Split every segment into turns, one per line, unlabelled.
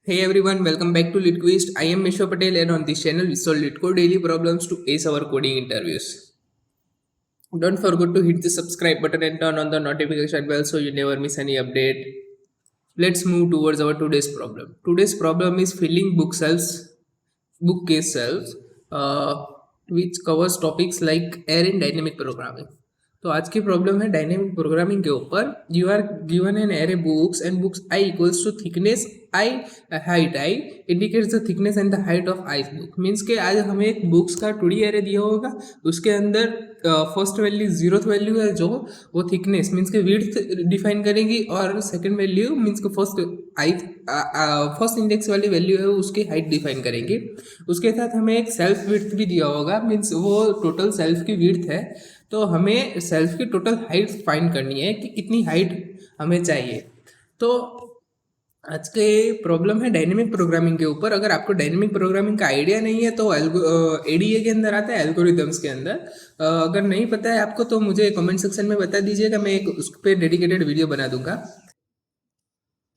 Hey everyone, welcome back to LitQuest. I am Mishra Patel and on this channel we solve LitCode daily problems to ace our coding interviews. Don't forget to hit the subscribe button and turn on the notification bell so you never miss any update. Let's move towards our today's problem. Today's problem is filling bookcase shelves, which covers topics like air and dynamic programming. तो आज की problem है dynamic programming के ऊपर. You are given an array books and books i equals to thickness i, height i indicates the thickness and the height of i book. Means के आज हमें एक बुक्स का 2D एरे दिया होगा. उसके अंदर फर्स्ट वैल्यू जीरोथ वैल्यू है जो वो थिकनेस मीन्स के विड्थ डिफाइन करेंगी और सेकंड वैल्यू मीन्स के फर्स्ट इंडेक्स वाली वैल्यू है उसकी हाइट डिफाइन करेंगे. उसके साथ हमें एक सेल्फ विड्थ भी दिया होगा. मीन्स वो टोटल सेल्फ की विड्थ है. तो हमें सेल्फ की टोटल हाइट फाइंड करनी है कि कितनी हाइट हमें चाहिए. तो आज के प्रॉब्लम है डायनेमिक प्रोग्रामिंग के ऊपर. अगर आपको डायनेमिक प्रोग्रामिंग का आइडिया नहीं है तो एडीए के अंदर आता है, एल्गोरिथम्स के अंदर. अगर नहीं पता है आपको तो मुझे कमेंट सेक्शन में बता दीजिएगा, मैं एक उस पर डेडिकेटेड वीडियो बना दूंगा.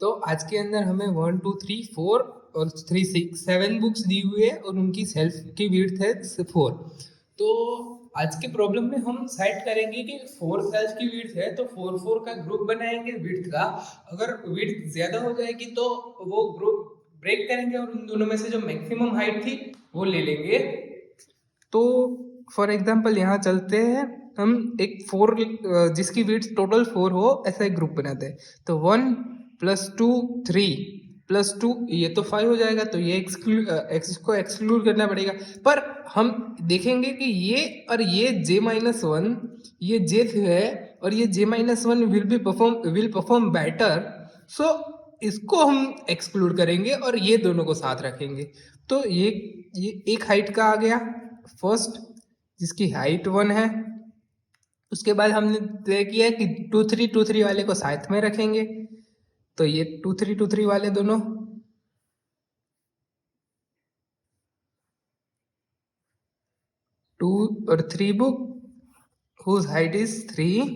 तो आज के अंदर हमें 1 2 3 4 और 3 6 7 बुक्स दी हुई है और उनकी सेल्फ की विड्थ है 4. तो आज की प्रॉब्लम में हम सेट करेंगे कि 4 सेल्फ की विड्थ है तो 4 4 का ग्रुप बनाएंगे विड्थ का. अगर विड्थ ज्यादा हो जाएगी तो वो ग्रुप ब्रेक करेंगे और उन दोनों में से जो मैक्सिमम हाइट थी वो ले लेंगे. तो फॉर एग्जांपल यहाँ चलते हैं, हम एक 4 जिसकी विड्थ टोटल 4 हो ऐसा एक ग्रुप बनाते हैं. तो 1 + 2 3 + 2 ये तो 5 हो जाएगा. तो ये इसको एक्सक्लूड करना पड़ेगा. पर हम देखेंगे कि ये और ये j-1 ये j है और ये j-1 विल परफॉर्म बेटर. सो इसको हम एक्सक्लूड करेंगे और ये दोनों को साथ रखेंगे. तो ये एक हाइट का आ गया फर्स्ट जिसकी हाइट 1 है. उसके बाद हमने तय किया कि 2 3 2 3 वाले को साथ में रखेंगे. तो ये 2 3 2 3 वाले दोनों 2 और 3 बुक हुज हाइट इज 3.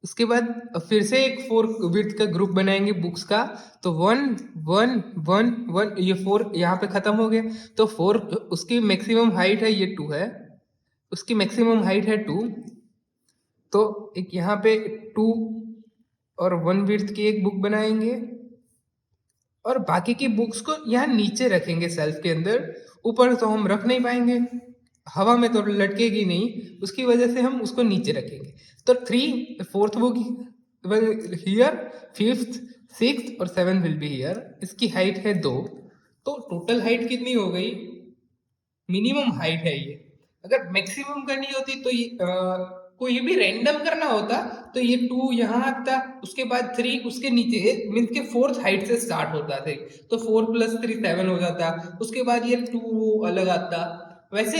उसके बाद फिर से एक 4 विड्थ का ग्रुप बनाएंगे बुक्स का. तो 1 1 1 1 ये 4 यहाँ पे खत्म हो गया. तो 4 उसकी मैक्सिमम हाइट है, ये 2 है, उसकी मैक्सिमम हाइट है 2. तो एक यहाँ पे 2 और 1 विड्थ की एक बुक बनाएंगे और बाकी की बुक्स को यहाँ नीचे रखेंगे सेल्फ के अंदर. ऊपर तो हम रख नहीं पाएंगे, हवा में तो लटकेगी नहीं, उसकी वजह से हम उसको नीचे रखेंगे. तो 3 4th book here, 5th 6th और 7th विल बी हियर. इसकी हाइट है 2. तो टोटल हाइट कितनी हो गई? मिनिमम हाइट है ये. अगर मैक्सिमम करनी होती तो कोई भी रैंडम करना होता तो ये 2 यहाँ आता, उसके बाद 3 उसके नीचे मीन्स के 4th हाइट से स्टार्ट होता थे. तो 4 + 3 7 हो जाता. उसके बाद ये 2 अलग आता. वैसे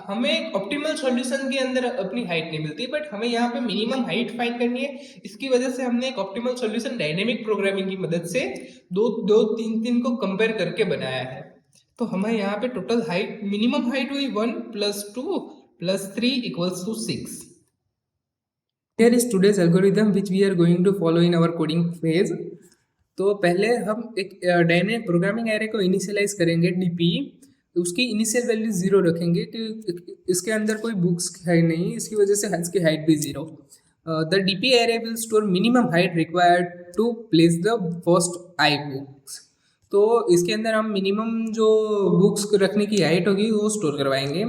हमें ऑप्टिमल सॉल्यूशन के अंदर अपनी हाइट नहीं मिलती, बट हमें यहाँ पे मिनिमम हाइट फाइंड करनी है. इसकी वजह से हमने एक ऑप्टिमल सॉल्यूशन डायनेमिक प्रोग्रामिंग की मदद से 2 2 3 3 को कंपेयर करके बनाया है. तो हमें यहाँ पे टोटल हाइट मिनिमम हाइट हुई 1 + 2 + 3 = 6. Here is today's algorithm which we are going to follow in our coding phase. तो पहले हम एक डायनेमिक प्रोग्रामिंग एरे को इनिशियलाइज करेंगे डीपी. उसकी इनिशियल वैल्यू 0 रखेंगे कि इसके अंदर कोई बुक्स है नहीं, इसकी वजह से इसकी हाइट भी 0. The DP array will store minimum height required to place the first i books. तो इसके अंदर हम मिनिमम जो बुक्स रखने की हाइट होगी वो स्टोर करवाएंगे.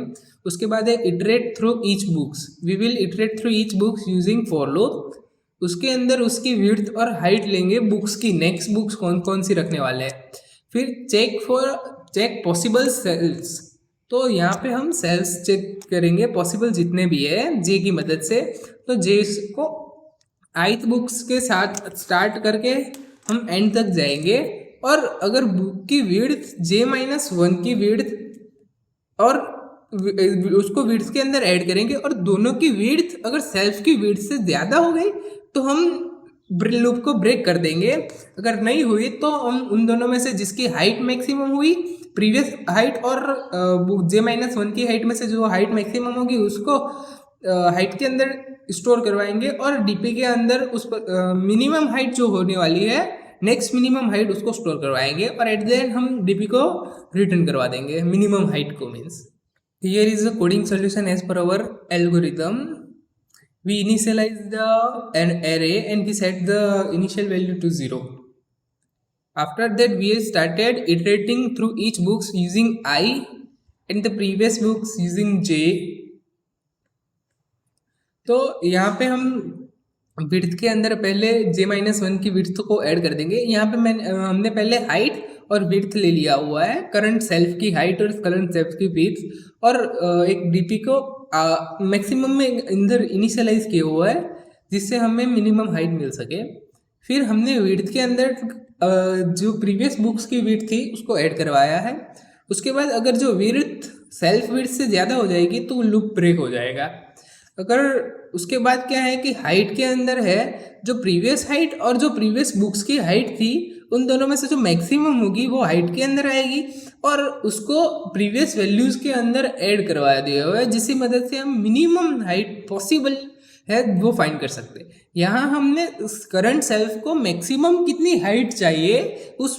उसके बाद है iterate through each books. We will iterate through each books using for loop. उसके अंदर उसकी विड्थ और हाइट लेंगे बुक्स की, नेक्स्ट बुक्स कौन कौन सी रखने वाले हैं. फिर चेक पॉसिबल सेल्स. तो यहाँ पे हम सेल्स चेक करेंगे पॉसिबल जितने भी है जे की मदद से. तो जे को ith बुक्स के साथ स्टार्ट करके हम एंड तक जाएंगे. और अगर बुक की विड्थ j-1 की विड्थ और उसको विड्थ के अंदर ऐड करेंगे और दोनों की विड्थ अगर सेल्फ की विड्थ से ज़्यादा हो गई तो हम लूप को ब्रेक कर देंगे. अगर नहीं हुई तो हम उन दोनों में से जिसकी हाइट मैक्सिमम हुई प्रीवियस हाइट और j-1 की हाइट में से जो हाइट मैक्सिमम होगी उसको हाइट के अंदर स्टोर करवाएंगे और डीपी के अंदर उस पर मिनिमम हाइट जो होने वाली है नेक्स्ट मिनिमम हाइट उसको स्टोर करवाएंगे और एट द एंड हम डीपी को रिटर्न करवा देंगे मिनिमम हाइट को means here is a coding solution as per our algorithm we initialize an array and we set the initial value to 0. After that we started iterating through each books using I and the previous books using j. तो यहाँ पे हम width के अंदर पहले j-1 की width को add कर देंगे। यहाँ पे हमने पहले हाइट और विड्थ ले लिया हुआ है, करंट सेल्फ की हाइट और करंट सेल्फ की विड्थ, और एक डीपी को मैक्सिमम में अंदर इनिशियलाइज किया हुआ है जिससे हमें मिनिमम हाइट मिल सके। फिर हमने विड्थ के अंदर जो प्रीवियस बुक्स की विड्थ थी उसको ऐड करवाया है। उसके बाद अगर जो विड्थ सेल्फ विड्थ से ज़्यादा हो जाएगी तो लूप ब्रेक हो जाएगा। अगर उसके बाद क्या है कि हाइट के अंदर है जो प्रीवियस हाइट और जो प्रीवियस बुक्स की हाइट थी उन दोनों में से जो मैक्सिमम होगी वो हाइट के अंदर आएगी और उसको प्रीवियस वैल्यूज़ के अंदर ऐड करवा दिया हुआ है जिसकी मदद से हम मिनिमम हाइट पॉसिबल है वो फाइंड कर सकते हैं। यहाँ हमने करंट सेल्फ को मैक्सिमम कितनी हाइट चाहिए उस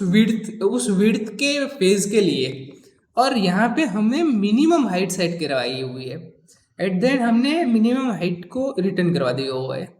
विड्थ के फेज के लिए, और यहाँ पे हमने मिनिमम हाइट सेट करवाई हुई है। एट द एंड हमने मिनिमम हाइट को रिटर्न करवा दिया हुआ है।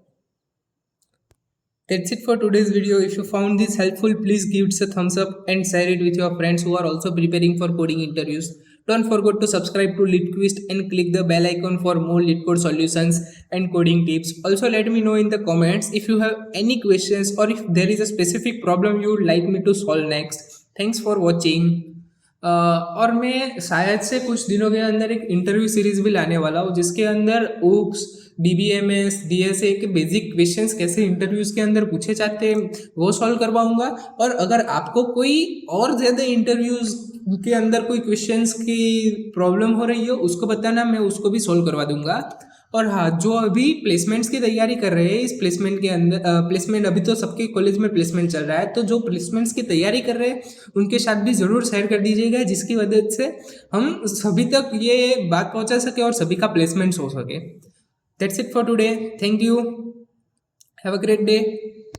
That's it for today's video. If you found this helpful, please give it a thumbs up and share it with your friends who are also preparing for coding interviews. Don't forget to subscribe to LeetQuest and click the bell icon for more LeetCode solutions and coding tips. Also, let me know in the comments if you have any questions or if there is a specific problem you would like me to solve next. Thanks for watching. और मैं शायद से कुछ दिनों के अंदर एक interview series भी लाने वाला हूँ जिसके अंदर OOPS, DBMS, DSA के बेसिक क्वेश्चंस कैसे इंटरव्यूज़ के अंदर पूछे जाते हैं वो सॉल्व करवाऊँगा। और अगर आपको कोई और ज़्यादा इंटरव्यूज़ के अंदर कोई क्वेश्चंस की प्रॉब्लम हो रही हो उसको बताना, मैं उसको भी सॉल्व करवा दूँगा। और हाँ, जो अभी प्लेसमेंट्स की तैयारी कर रहे हैं इस प्लेसमेंट के अंदर प्लेसमेंट अभी तो सबके कॉलेज में प्लेसमेंट चल रहा है, तो जो प्लेसमेंट्स की तैयारी कर रहे हैं उनके साथ भी ज़रूर शेयर कर दीजिएगा जिसकी वजह से हम सभी तक ये बात पहुंचा सके और सभी का प्लेसमेंट्स हो सके। That's it for today. Thank you. Have a great day.